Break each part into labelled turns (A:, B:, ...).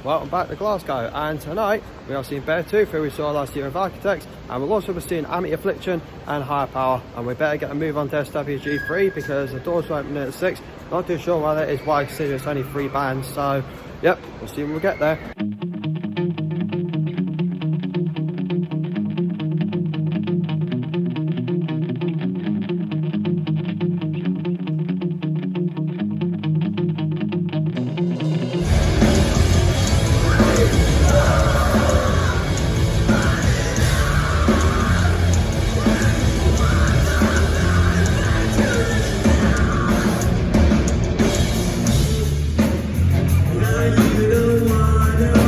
A: welcome back to Glasgow, and tonight we are seeing Beartooth, who we saw last year with Architects, and we'll also be seeing Amity Affliction and Higher Power, and we better get a move on to SWG3 because the doors will open at 6. Not too sure why that is, why I consider it's only 3 bands, so yep, we'll see when we get there.
B: You don't wanna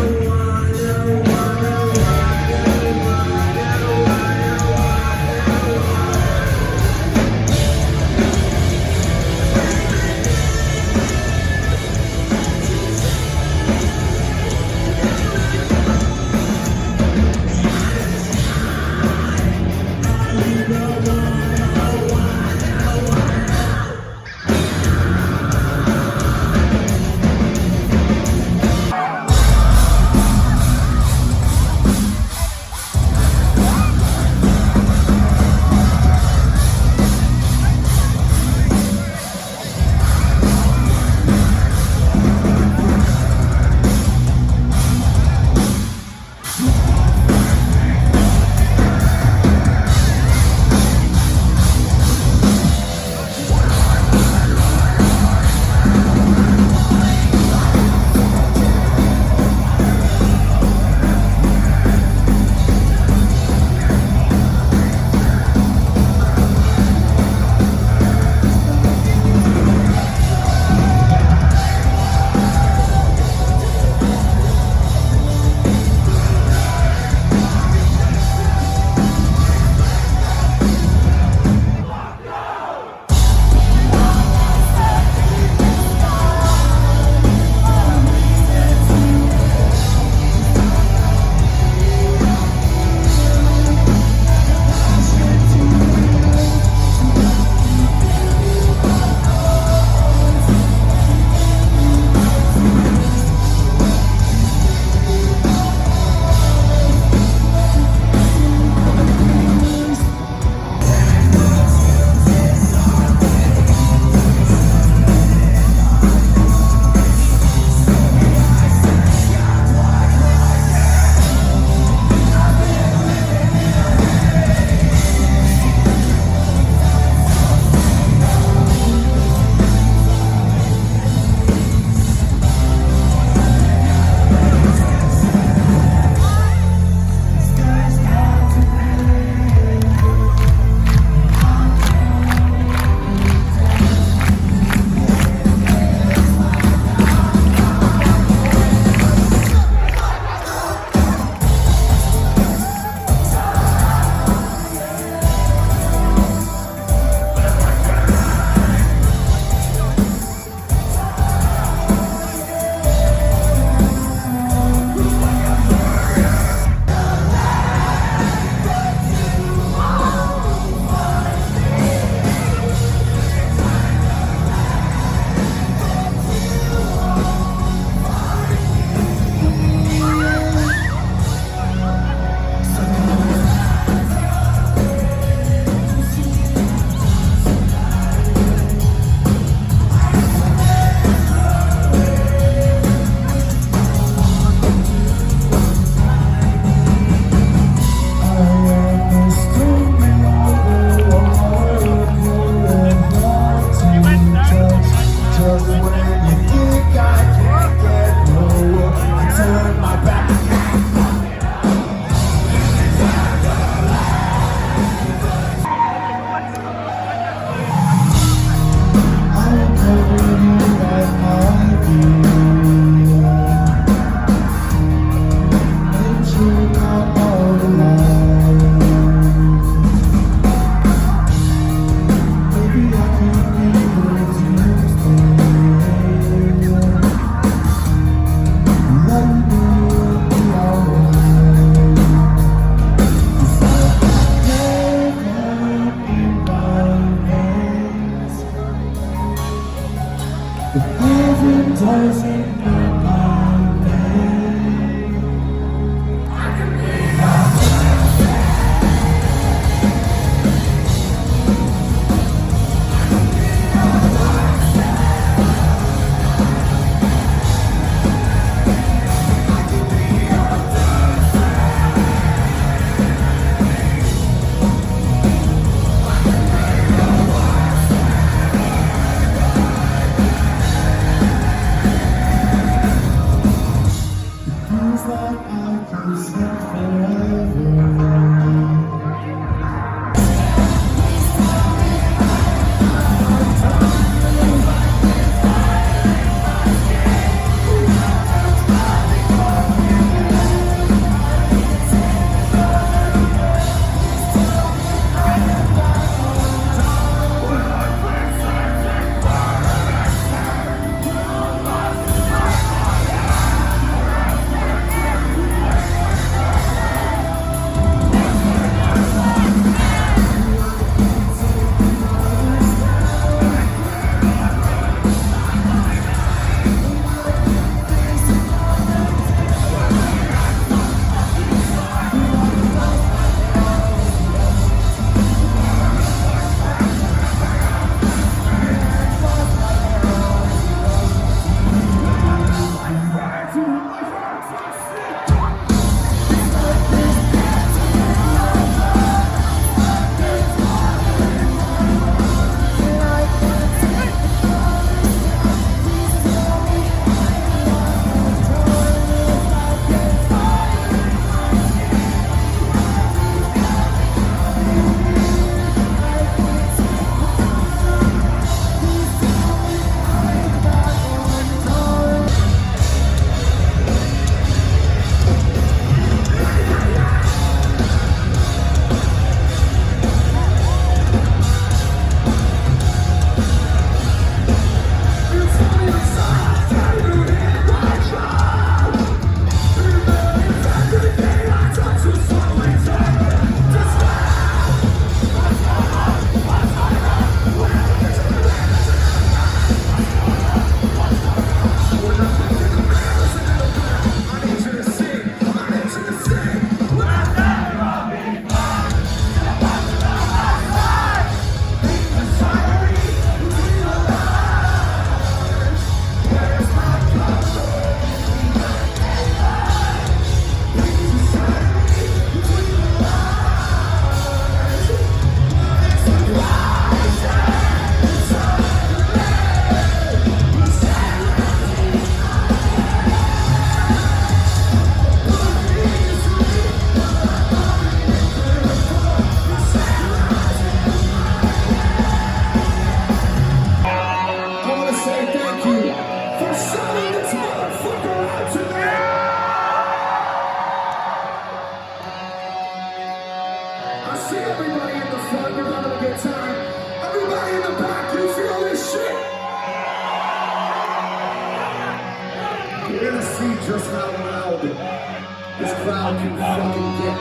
B: You're gonna see just how loud this crowd can fucking get.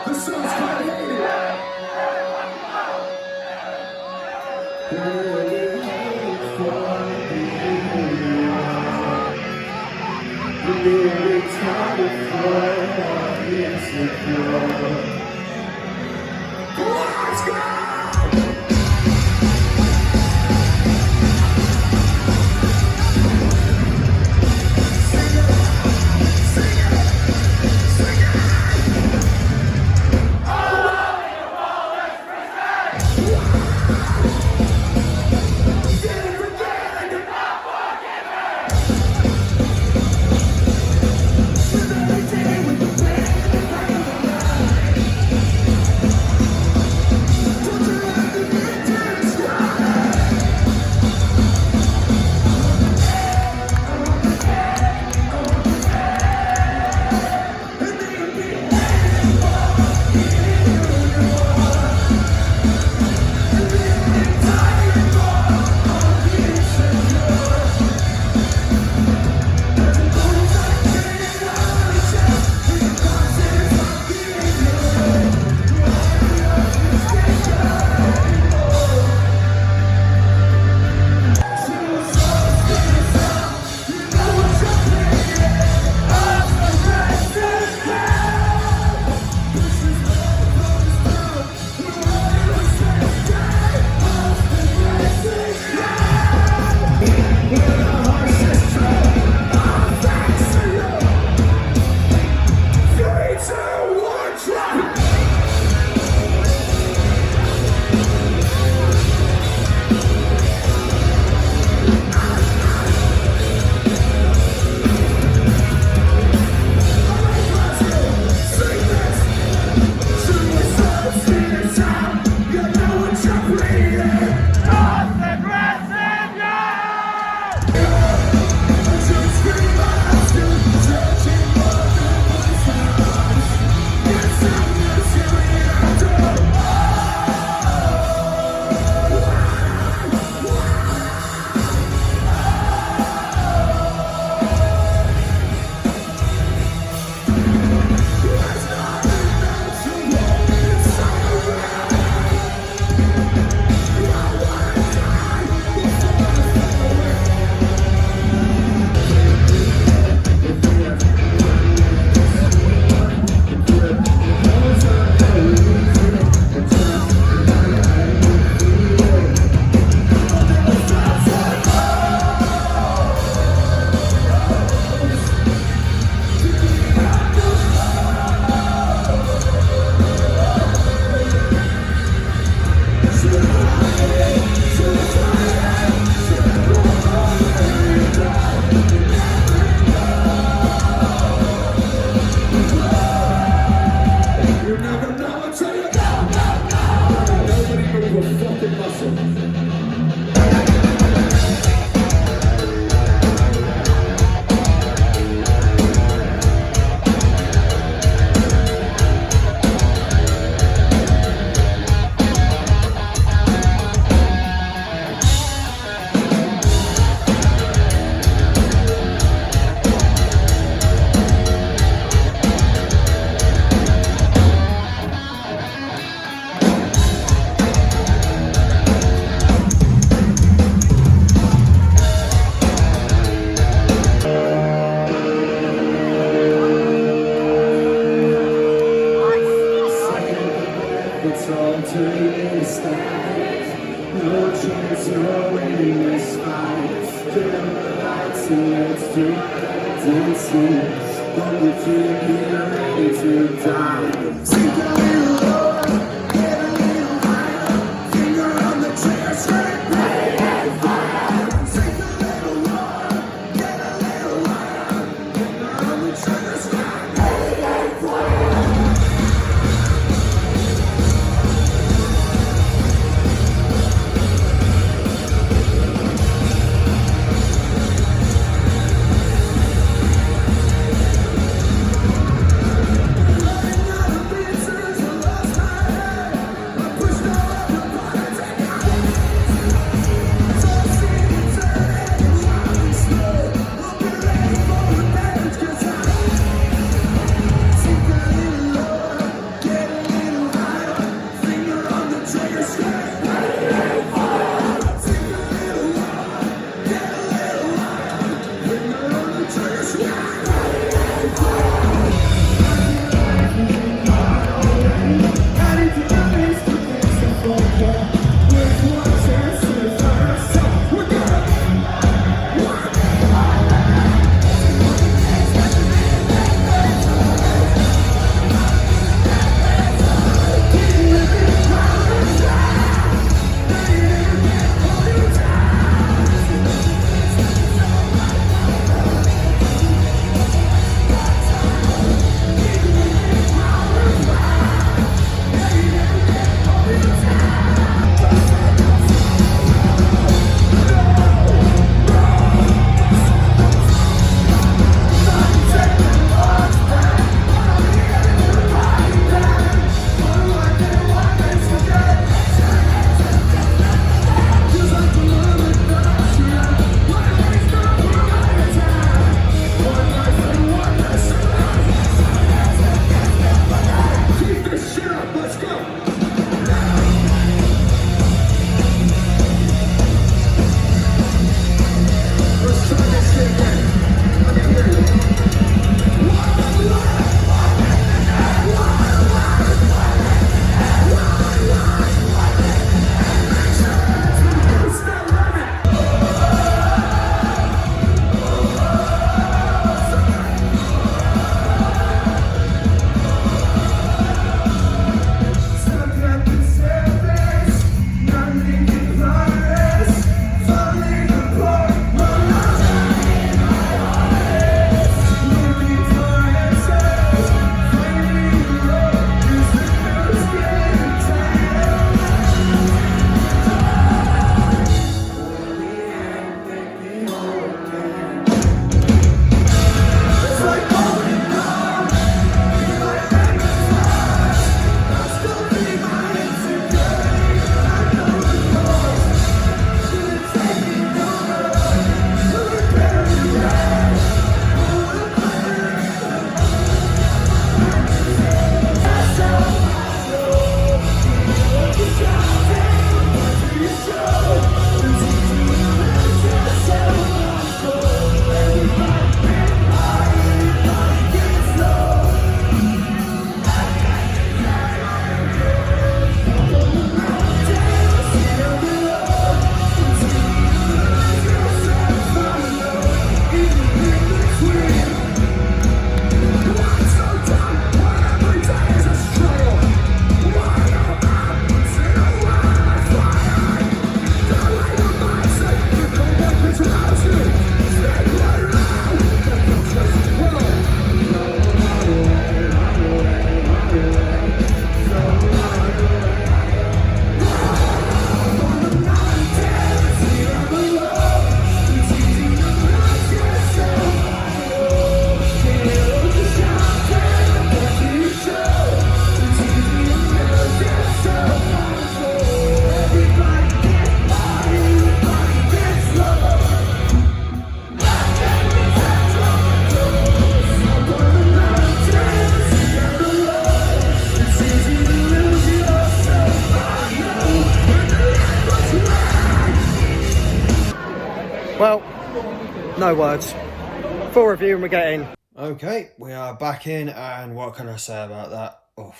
B: This song's called Hate It. It's hard to find insecure. Let's go!
A: Well, no words. Full review and we're getting. Okay, we are back in, and what can I say about that? Oh,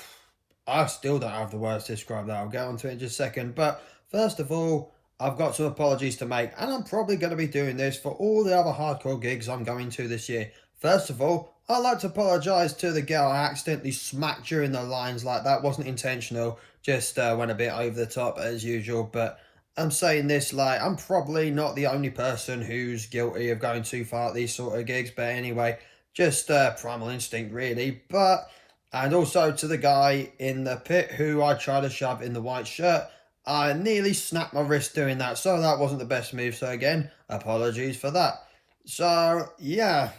A: I still don't have the words to describe that. I'll get onto it in just a second. But first of all, I've got some apologies to make, and I'm probably going to be doing this for all the other hardcore gigs I'm going to this year. First of all, I'd like to apologise to the girl I accidentally smacked during the lines like that. Wasn't intentional, just went a bit over the top as usual. But I'm saying this like I'm probably not the only person who's guilty of going too far at these sort of gigs. But anyway, just primal instinct really. But and also to the guy in the pit who I tried to shove in the white shirt. I nearly snapped my wrist doing that, so that wasn't the best move. So again, apologies for that. So yeah.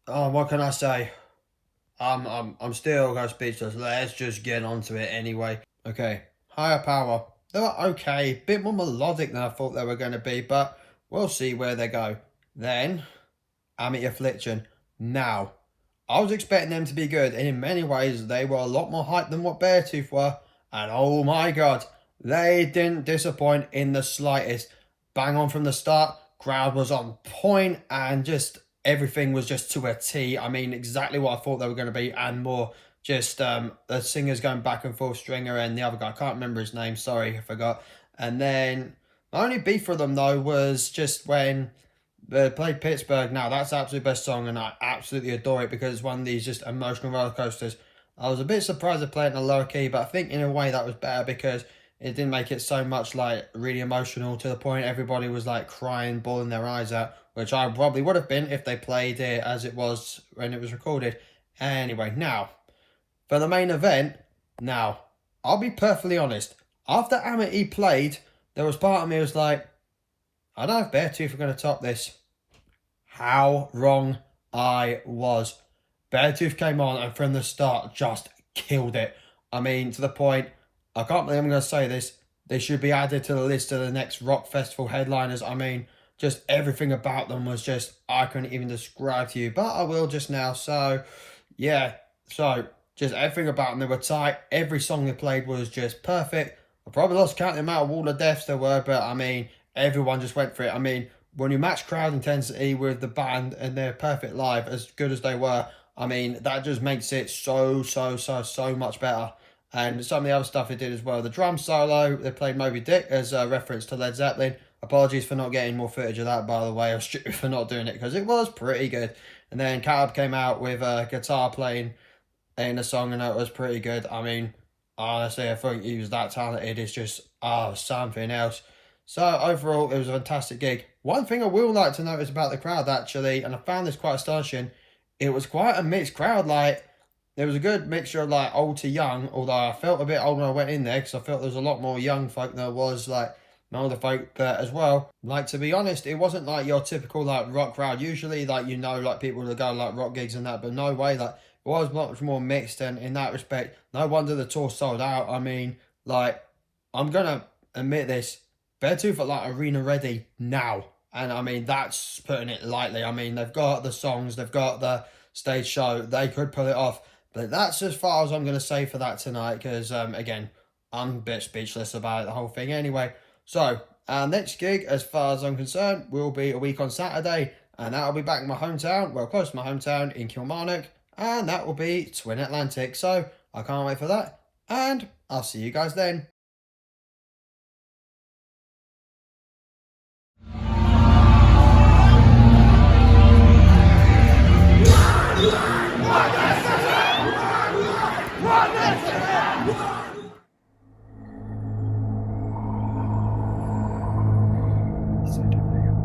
A: Oh, what can I say? I'm still speechless. Let's just get onto it anyway. Okay, Higher Power. They were okay, bit more melodic than I thought they were going to be, but we'll see where they go. Then, Amity Affliction. Now, I was expecting them to be good, and in many ways, they were a lot more hyped than what Beartooth were. And oh my god, they didn't disappoint in the slightest. Bang on from the start, crowd was on point, and just everything was just to a T. I mean, exactly what I thought they were going to be and more. Just the singers going back and forth, Stringer and the other guy, I can't remember his name, sorry, I forgot. And then my only beef for them though was just when they played Pittsburgh. Now that's the absolute best song, and I absolutely adore it because it's one of these just emotional roller coasters. I was a bit surprised they played in a lower key, but I think in a way that was better because it didn't make it so much like really emotional to the point everybody was like crying, bawling their eyes out, which I probably would have been if they played it as it was when it was recorded. Anyway, now for the main event. Now, I'll be perfectly honest. After Amity played, there was part of me was like, I don't know if Beartooth are going to top this. How wrong I was. Beartooth came on and from the start just killed it. I mean, to the point, I can't believe I'm going to say this, they should be added to the list of the next rock festival headliners. I mean, just everything about them was just, I couldn't even describe to you, but I will just now. So, yeah, so just everything about them, they were tight. Every song they played was just perfect. I probably lost count the amount of wall of deaths there were, but I mean, everyone just went for it. I mean, when you match crowd intensity with the band and they're perfect live, as good as they were, I mean, that just makes it so much better. And some of the other stuff they did as well. The drum solo, they played Moby Dick as a reference to Led Zeppelin. Apologies for not getting more footage of that, by the way. I was stupid for not doing it because it was pretty good. And then Caleb came out with a guitar playing in the song, and it was pretty good. I mean, honestly, I think he was that talented. It's just, something else. So overall, it was a fantastic gig. One thing I will like to notice about the crowd, actually, and I found this quite astonishing, it was quite a mixed crowd. Like, there was a good mixture of, like, old to young, although I felt a bit old when I went in there, because I felt there was a lot more young folk than there was, like, older folk. But as well, like, to be honest, it wasn't, like, your typical, like, rock crowd. Usually, like, you know, like, people that go, like, rock gigs and that, but no way, like, it was much more mixed, and in that respect, no wonder the tour sold out. I mean, like, I'm gonna admit this, Beartooth are like arena ready now, and I mean that's putting it lightly. I mean they've got the songs, they've got the stage show, they could pull it off, but that's as far as I'm gonna say for that tonight. Because again, I'm a bit speechless about the whole thing. Anyway, so our next gig, as far as I'm concerned, will be a week on Saturday, and that'll be back in my hometown, well, close to my hometown in Kilmarnock. And that will be Twin Atlantic. So I can't wait for that. And I'll see you guys then.